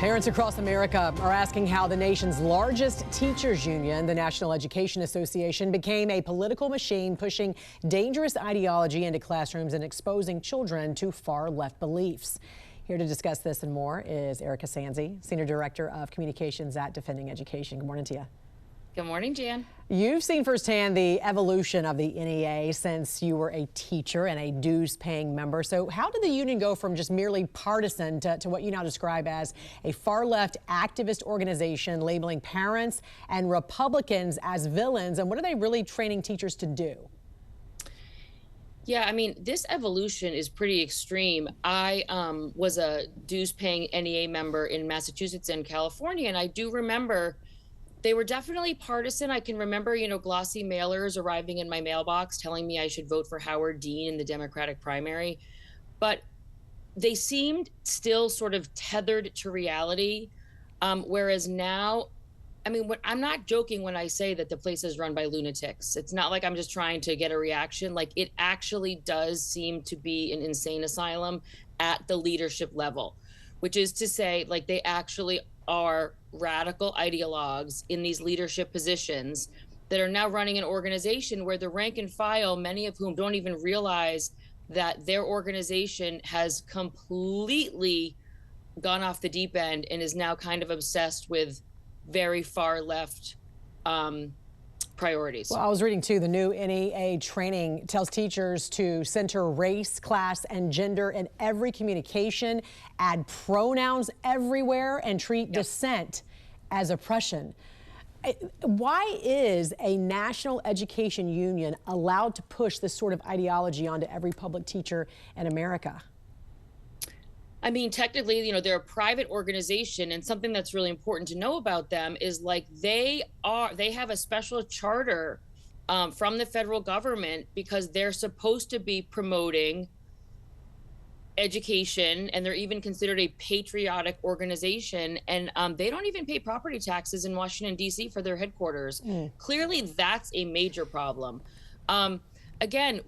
Parents across America are asking how the nation's largest teachers union, the National Education Association, became a political machine pushing dangerous ideology into classrooms and exposing children to far-left beliefs. Here to discuss this and more is Erika Sanzi, Senior Director of Communications at Defending Education. Good morning to you. Good morning, Jan. You've seen firsthand the evolution of the NEA since you were a teacher and a dues-paying member. So how did the union go from just merely partisan to what you now describe as a far-left activist organization labeling parents and Republicans as villains? And what are they really training teachers to do? Yeah, I mean, this evolution is pretty extreme. I was a dues-paying NEA member in Massachusetts and California, and I do remember they were definitely partisan. I can remember, glossy mailers arriving in my mailbox telling me I should vote for Howard Dean in the Democratic primary. But they seemed still sort of tethered to reality. Whereas now, I mean, I'm not joking when I say that the place is run by lunatics. It's not like I'm just trying to get a reaction. Like, it actually does seem to be an insane asylum at the leadership level, which is to say, like, they actually are radical ideologues in these leadership positions that are now running an organization where the rank and file, many of whom don't even realize that their organization has completely gone off the deep end and is now kind of obsessed with very far left priorities. Well, I was reading too, the new NEA training tells teachers to center race, class, and gender in every communication, add pronouns everywhere, and treat dissent as oppression. Why is a national education union allowed to push this sort of ideology onto every public teacher in America? I mean, technically, they're a private organization, and something that's really important to know about them is, like, they have a special charter from the federal government because they're supposed to be promoting education, and they're even considered a patriotic organization. And they don't even pay property taxes in Washington, D.C. for their headquarters. Clearly, that's a major problem. Again,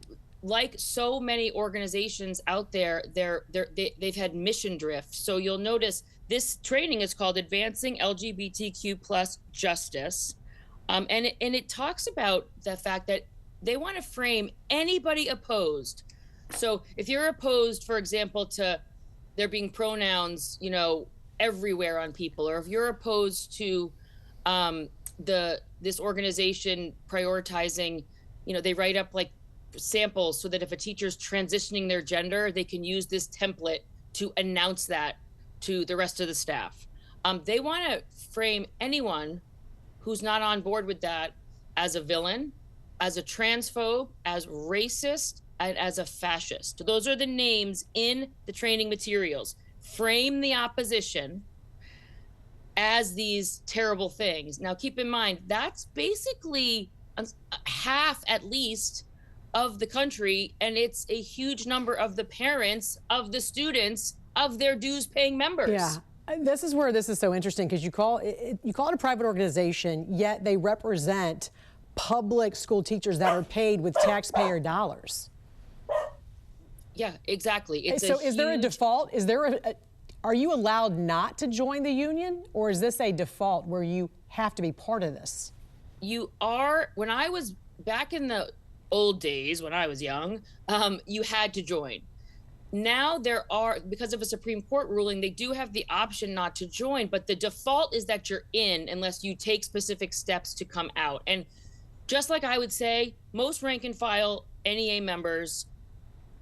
like so many organizations out there, they've had mission drift. So you'll notice this training is called Advancing LGBTQ+ Justice. And it talks about the fact that they want to frame anybody opposed. So if you're opposed, for example, to there being pronouns, everywhere on people, or if you're opposed to this organization prioritizing, they write up like samples so that if a teacher's transitioning their gender, they can use this template to announce that to the rest of the staff. They want to frame anyone who's not on board with that as a villain, as a transphobe, as racist, and as a fascist. Those are the names in the training materials. Frame the opposition as these terrible things. Now, keep in mind, that's basically half at least of the country, and it's a huge number of the parents of the students of their dues-paying members. Yeah, this is where this is so interesting, because you call it a private organization, yet they represent public school teachers that are paid with taxpayer dollars. Yeah, exactly. So is there a default? Is there are you allowed not to join the union, or is this a default where you have to be part of this? You are. When I was back in the old days, when I was young, you had to join. Now there are, because of a Supreme Court ruling, they do have the option not to join, but the default is that you're in unless you take specific steps to come out. And just like I would say, most rank and file NEA members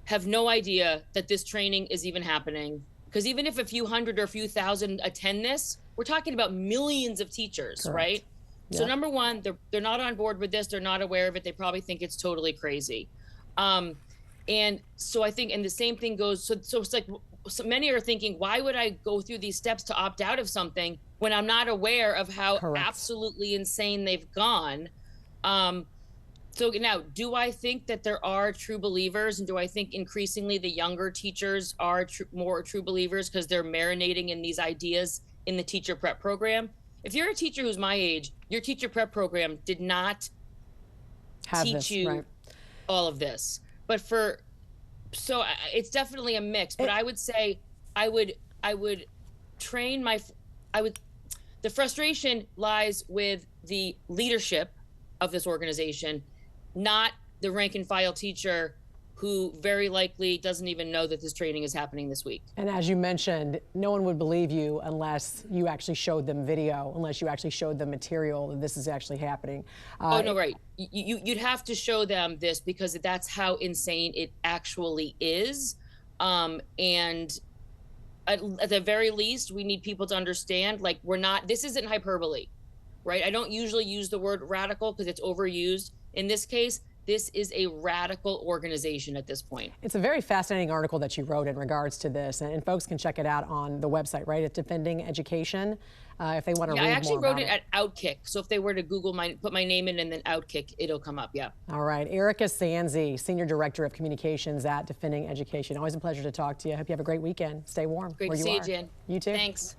have no idea that this training is even happening. Because even if a few hundred or a few thousand attend this, we're talking about millions of teachers. Correct. Right? Yep. So number one, they're not on board with this. They're not aware of it. They probably think it's totally crazy. And so I think, and the same thing goes, so it's like, so many are thinking, why would I go through these steps to opt out of something when I'm not aware of how Correct. Absolutely insane they've gone? So now, do I think that there are true believers, and do I think increasingly the younger teachers are more true believers because they're marinating in these ideas in the teacher prep program? If you're a teacher who's my age, your teacher prep program did not teach you all of this. But so it's definitely a mix. But I would say I would train the frustration lies with the leadership of this organization, not the rank and file teacher who very likely doesn't even know that this training is happening this week. And as you mentioned, no one would believe you unless you actually showed them video, unless you actually showed them material that this is actually happening. Oh, no, right. You'd have to show them this because that's how insane it actually is. And at the very least, we need people to understand, like, this isn't hyperbole, right? I don't usually use the word radical because it's overused. In this case, this is a radical organization at this point. It's a very fascinating article that you wrote in regards to this, and folks can check it out on the website, right, at Defending Education, if they want to read more about it. I actually wrote it at Outkick, so if they were to Google put my name in and then Outkick, it'll come up, yeah. All right, Erika Sanzi, Senior Director of Communications at Defending Education. Always a pleasure to talk to you. I hope you have a great weekend. Stay warm Great where to you see are. you, Jan. You too. Thanks.